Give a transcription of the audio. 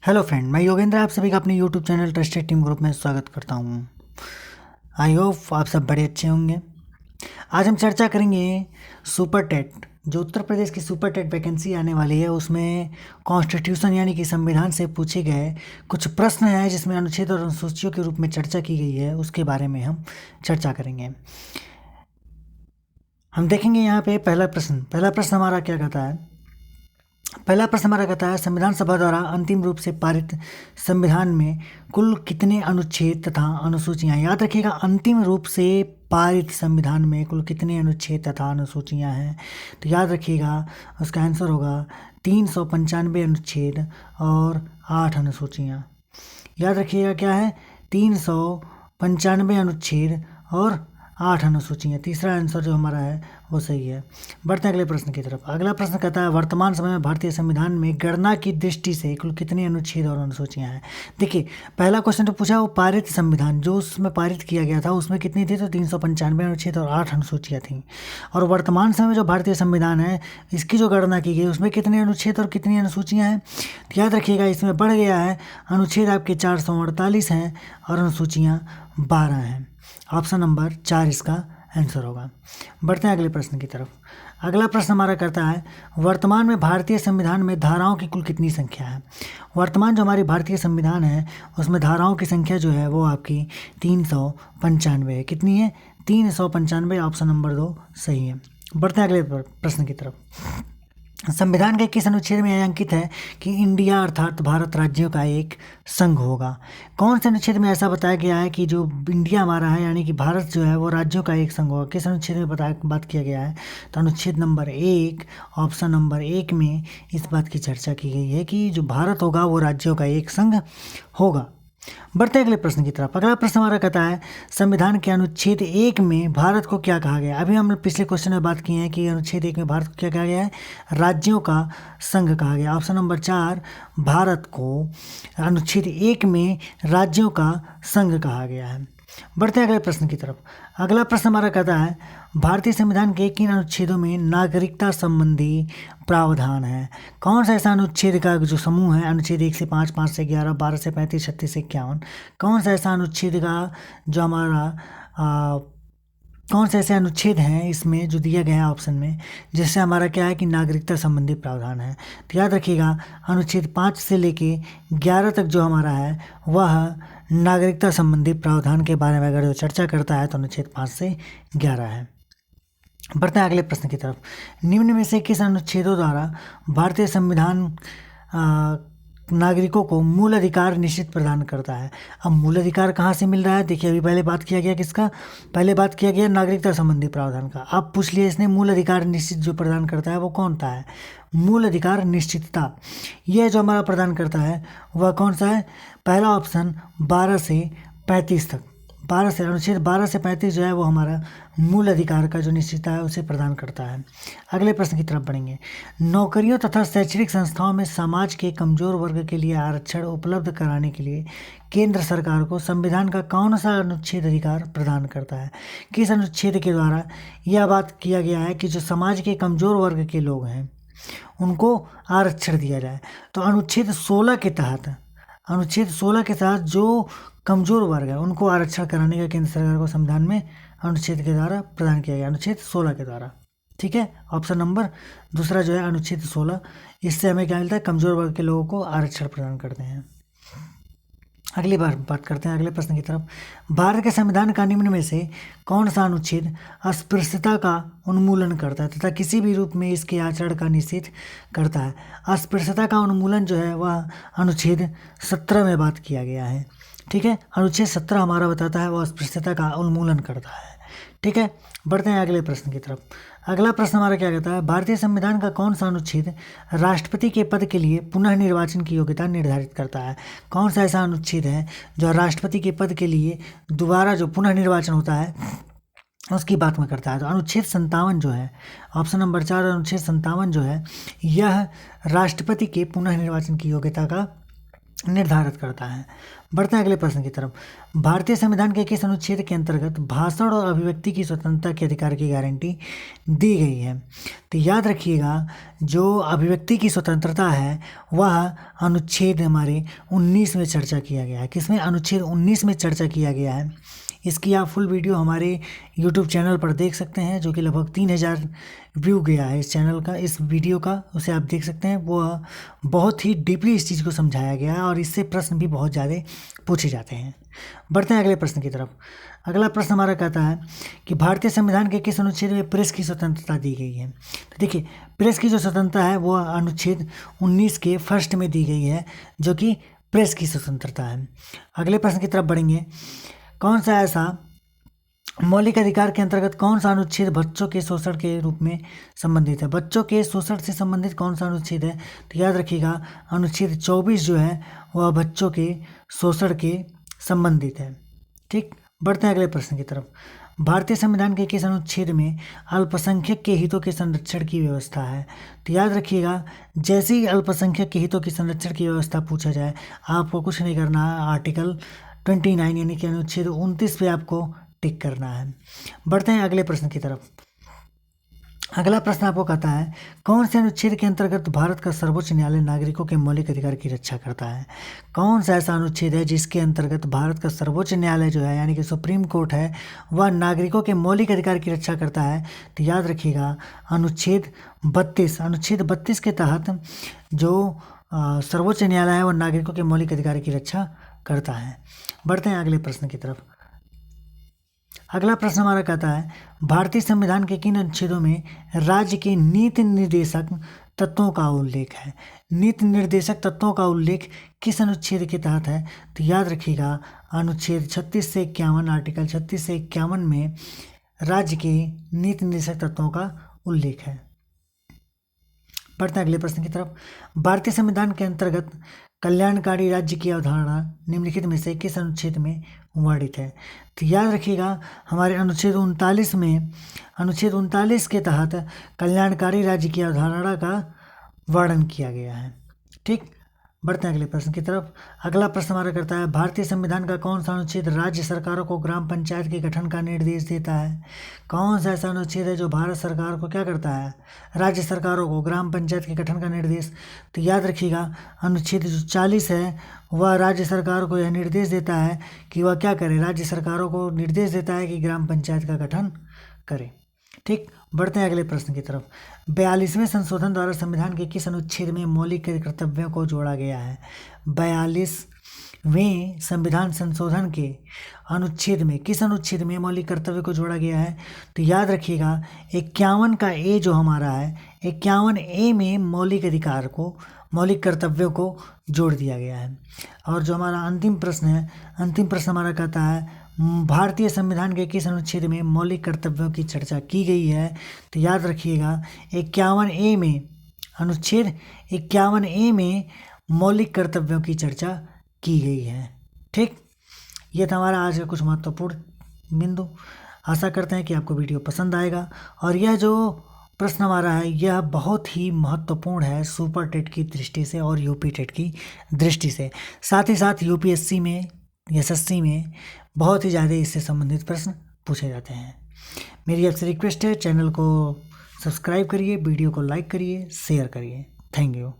Hello friend, मैं योगेंद्र आप सभी का अपने YouTube channel trusted team group में स्वागत करता हूँ। आई होप आप सब बड़े अच्छे होंगे। आज हम चर्चा करेंगे सुपर टेट। जो उत्तर प्रदेश की सुपर टेट वैकेंसी आने वाली है उसमें कॉन्स्टिट्यूशन यानी कि संविधान से पूछे गए कुछ प्रश्न हैं जिसमें अनुच्छेद और अनुसूचियों के रूप में चर्चा की गई है, उसके बारे में हम चर्चा करेंगे। हम देखेंगे यहाँ पे पहला प्रश्न हमारा क्या कहता है। पहला प्रश्न हमारा कहता है, संविधान सभा द्वारा अंतिम रूप से पारित संविधान में कुल कितने अनुच्छेद तथा अनुसूचियां। याद रखिएगा, अंतिम रूप से पारित संविधान में कुल कितने अनुच्छेद तथा अनुसूचियां हैं। तो याद रखिएगा उसका आंसर होगा 395 अनुच्छेद और 8 अनुसूचियां। याद रखिएगा क्या है, 395 अनुच्छेद और 8 अनुसूचियाँ। तीसरा आंसर जो हमारा है वो सही है। बढ़ते हैं अगले प्रश्न की तरफ। अगला प्रश्न कहता है, वर्तमान समय में भारतीय संविधान में गणना की दृष्टि से कुल कितने अनुच्छेद और अनुसूचियाँ हैं। देखिए, पहला क्वेश्चन जो पूछा वो पारित संविधान जो उसमें पारित किया गया था उसमें कितनी थी, तो 395 अनुच्छेद और 8 अनुसूचियाँ थी। और वर्तमान समय में जो भारतीय संविधान है इसकी जो गणना की गई उसमें कितने अनुच्छेद और कितनी अनुसूचियाँ हैं। तो याद रखिएगा इसमें बढ़ गया है, अनुच्छेद आपके 448 हैं और अनुसूचियाँ 12 हैं। ऑप्शन नंबर 4 इसका आंसर होगा। बढ़ते हैं अगले प्रश्न की तरफ। अगला प्रश्न हमारा करता है, वर्तमान में भारतीय संविधान में धाराओं की कुल कितनी संख्या है। वर्तमान जो हमारी भारतीय संविधान है उसमें धाराओं की संख्या जो है वो आपकी 395 है। कितनी है, 395। ऑप्शन नंबर 2 सही है। बढ़ते हैं अगले प्रश्न की तरफ। संविधान के किस अनुच्छेद में यह अंकित है कि इंडिया अर्थात भारत राज्यों का एक संघ होगा। कौन से अनुच्छेद में ऐसा बताया गया है कि जो इंडिया हमारा है यानी कि भारत जो है वो राज्यों का एक संघ होगा। किस अनुच्छेद में बात किया गया है, तो अनुच्छेद नंबर 1 ऑप्शन नंबर 1 में इस बात की चर्चा की गई है कि जो भारत होगा वो राज्यों का एक संघ होगा। बढ़ते अगले प्रश्न की तरफ। अगला प्रश्न हमारा कहता है, संविधान के अनुच्छेद 1 में भारत को क्या कहा गया। अभी हम पिछले क्वेश्चन में बात की है कि अनुच्छेद 1 में भारत को क्या कहा गया है, राज्यों का संघ कहा गया। ऑप्शन नंबर 4 भारत को अनुच्छेद 1 में राज्यों का संघ कहा गया है। बढ़ते हैं अगले प्रश्न की तरफ। अगला प्रश्न हमारा कहता है, भारतीय संविधान के किन अनुच्छेदों में नागरिकता संबंधी प्रावधान है। कौन सा ऐसा अनुच्छेद का जो समूह है, अनुच्छेद 1 से 5, 5 से 11, 12 से 35, 36 से 51, कौन सा ऐसा अनुच्छेद का जो हमारा कौन से ऐसे अनुच्छेद हैं इसमें जो दिया गया है ऑप्शन में, जिससे हमारा क्या है कि नागरिकता संबंधी प्रावधान है। तो याद रखिएगा अनुच्छेद 5 से लेके 11 तक जो हमारा है वह नागरिकता संबंधी प्रावधान के बारे में अगर जो चर्चा करता है तो अनुच्छेद 5 से 11 है। बढ़ते हैं अगले प्रश्न की तरफ। निम्न में से किस अनुच्छेदों द्वारा भारतीय संविधान नागरिकों को मूल अधिकार निश्चित प्रदान करता है। अब मूल अधिकार कहाँ से मिल रहा है, देखिए अभी पहले बात किया गया किसका, पहले बात किया गया नागरिकता संबंधी प्रावधान का। अब पूछ लिया इसने मूल अधिकार निश्चित जो प्रदान करता है वो कौन सा है। मूल अधिकार निश्चितता यह जो हमारा प्रदान करता है वह कौन सा है, पहला ऑप्शन 12 से 35 तक। 12 से अनुच्छेद 12 से 35 जो है वो हमारा मूल अधिकार का जो निश्चितता है उसे प्रदान करता है। अगले प्रश्न की तरफ बढ़ेंगे। नौकरियों तथा शैक्षणिक संस्थाओं में समाज के कमजोर वर्ग के लिए आरक्षण उपलब्ध कराने के लिए केंद्र सरकार को संविधान का कौन सा अनुच्छेद अधिकार प्रदान करता है। किस अनुच्छेद के द्वारा यह बात किया गया है कि जो समाज के कमजोर वर्ग के लोग हैं उनको आरक्षण दिया जाए। तो अनुच्छेद 16 के तहत जो कमजोर वर्ग है उनको आरक्षण कराने का केंद्र सरकार को संविधान में अनुच्छेद के द्वारा प्रदान किया गया, अनुच्छेद 16 के द्वारा। ठीक है, ऑप्शन नंबर दूसरा जो है अनुच्छेद 16, इससे हमें क्या मिलता है, कमजोर वर्ग के लोगों को आरक्षण प्रदान करते हैं। अगली बार बात करते हैं अगले प्रश्न की तरफ। भारत के संविधान का निम्न में से कौन सा अनुच्छेद अस्पृश्यता का उन्मूलन करता है तथा किसी भी रूप में इसके आचरण का निषेध करता है। अस्पृश्यता का उन्मूलन जो है वह अनुच्छेद 17 में बात किया गया है। ठीक है, अनुच्छेद 17 हमारा बताता है वह अस्पृश्यता का उन्मूलन करता है। ठीक है, बढ़ते हैं अगले प्रश्न की तरफ। अगला प्रश्न हमारा क्या कहता है, भारतीय संविधान का कौन सा अनुच्छेद राष्ट्रपति के पद के लिए पुनः निर्वाचन की योग्यता निर्धारित करता है। कौन सा ऐसा अनुच्छेद है जो राष्ट्रपति के पद के लिए दोबारा जो पुनः निर्वाचन होता है उसकी बात में करता है। तो अनुच्छेद 57 जो है, ऑप्शन नंबर 4 अनुच्छेद 57 जो है यह राष्ट्रपति के पुनः निर्वाचन की योग्यता का निर्धारित करता है। बढ़ते हैं अगले प्रश्न की तरफ। भारतीय संविधान के किस अनुच्छेद के अंतर्गत भाषण और अभिव्यक्ति की स्वतंत्रता के अधिकार की गारंटी दी गई है? तो याद रखिएगा, जो अभिव्यक्ति की स्वतंत्रता है वह अनुच्छेद हमारे 19 में चर्चा किया गया है। किसमें? अनुच्छेद 19 में चर्चा किया गया है। इसकी आप फुल वीडियो हमारे यूट्यूब चैनल पर देख सकते हैं, जो कि लगभग 3000 व्यू गया है इस चैनल का, इस वीडियो का, उसे आप देख सकते हैं। वो बहुत ही डीपली इस चीज़ को समझाया गया है और इससे प्रश्न भी बहुत ज़्यादा पूछे जाते हैं। बढ़ते हैं अगले प्रश्न की तरफ। अगला प्रश्न हमारा कहता है कि भारतीय संविधान के किस अनुच्छेद में प्रेस की स्वतंत्रता दी गई है? तो देखिए, प्रेस की जो स्वतंत्रता है वो अनुच्छेद 19 के फर्स्ट में दी गई है, जो कि प्रेस की स्वतंत्रता है। अगले प्रश्न की तरफ बढ़ेंगे। कौन सा ऐसा मौलिक अधिकार के अंतर्गत कौन सा अनुच्छेद बच्चों के शोषण के रूप में संबंधित है? बच्चों के शोषण से संबंधित कौन सा अनुच्छेद है? तो याद रखिएगा, अनुच्छेद 24 जो है वह बच्चों के शोषण के संबंधित है। ठीक, बढ़ते हैं अगले प्रश्न की तरफ। भारतीय संविधान के किस अनुच्छेद में अल्पसंख्यक के हितों के संरक्षण की व्यवस्था है? तो याद रखिएगा, जैसे ही अल्पसंख्यक के हितों के संरक्षण की व्यवस्था पूछा जाए, आपको कुछ नहीं करना है, आर्टिकल 29 यानी कि अनुच्छेद 29 पे आपको टिक करना है। बढ़ते हैं अगले प्रश्न की तरफ। अगला प्रश्न आपको कहता है, कौन से अनुच्छेद के अंतर्गत भारत का सर्वोच्च न्यायालय नागरिकों के मौलिक अधिकार की रक्षा करता है? कौन सा ऐसा अनुच्छेद है जिसके अंतर्गत भारत का सर्वोच्च न्यायालय जो है, यानी कि सुप्रीम कोर्ट है, वह नागरिकों के मौलिक अधिकार की रक्षा करता है? तो याद रखिएगा, अनुच्छेद 32। अनुच्छेद 32 के तहत जो सर्वोच्च न्यायालय है वह नागरिकों के मौलिक अधिकार की रक्षा करता है। बढ़ते हैं अगले प्रश्न की तरफ। अगला प्रश्न हमारा कहता है, भारतीय संविधान के किन अनुच्छेदों में राज्य के नीति निर्देशक तत्वों का उल्लेख है? नीति निर्देशक तत्वों का उल्लेख किस अनुच्छेद के तहत है? तो याद रखिएगा, अनुच्छेद 36 से 51, आर्टिकल 36 से 51 में राज्य के नीति निर्देशक तत्वों का उल्लेख है। बढ़ते हैं अगले प्रश्न की तरफ। भारतीय संविधान के अंतर्गत कल्याणकारी राज्य की अवधारणा निम्नलिखित में से किस अनुच्छेद में वर्णित है? तो याद रखिएगा, हमारे अनुच्छेद 39 के तहत कल्याणकारी राज्य की अवधारणा का वर्णन किया गया है। ठीक, बढ़ते हैं अगले प्रश्न की तरफ। अगला प्रश्न हमारा करता है, भारतीय संविधान का कौन सा अनुच्छेद राज्य सरकारों को ग्राम पंचायत के गठन का निर्देश देता है? कौन सा ऐसा अनुच्छेद है जो भारत सरकार को क्या करता है? राज्य सरकारों को ग्राम पंचायत के गठन का निर्देश। तो याद रखिएगा, अनुच्छेद जो 40 है वह राज्य सरकार को यह निर्देश देता है कि वह क्या करे, राज्य सरकारों को निर्देश देता है कि ग्राम पंचायत का गठन करे। ठीक, बढ़ते हैं अगले प्रश्न की तरफ। 42वें संशोधन द्वारा संविधान के किस अनुच्छेद में मौलिक कर्तव्यों को जोड़ा गया है? 42वें संविधान संशोधन के अनुच्छेद में किस अनुच्छेद में मौलिक कर्तव्य को जोड़ा गया है? तो याद रखिएगा, 51 का ए जो हमारा है, 51A में मौलिक अधिकार को, मौलिक कर्तव्यों को जोड़ दिया गया है। और जो हमारा अंतिम प्रश्न है, अंतिम प्रश्न हमारा कहता है, भारतीय संविधान के किस अनुच्छेद में मौलिक कर्तव्यों की चर्चा की गई है? तो याद रखिएगा, 51A में, अनुच्छेद 51A में मौलिक कर्तव्यों की चर्चा की गई है। ठीक, ये था हमारा आज का कुछ महत्वपूर्ण बिंदु। आशा करते हैं कि आपको वीडियो पसंद आएगा। और यह जो प्रश्न हमारा है यह बहुत ही महत्वपूर्ण है सुपर टेट की दृष्टि से और यूपी टेट की दृष्टि से, साथ ही साथ यूपीएससी में, एसएससी में बहुत ही ज़्यादा इससे संबंधित प्रश्न पूछे जाते हैं। मेरी आपसे रिक्वेस्ट है, चैनल को सब्सक्राइब करिए, वीडियो को लाइक करिए, शेयर करिए। Thank you.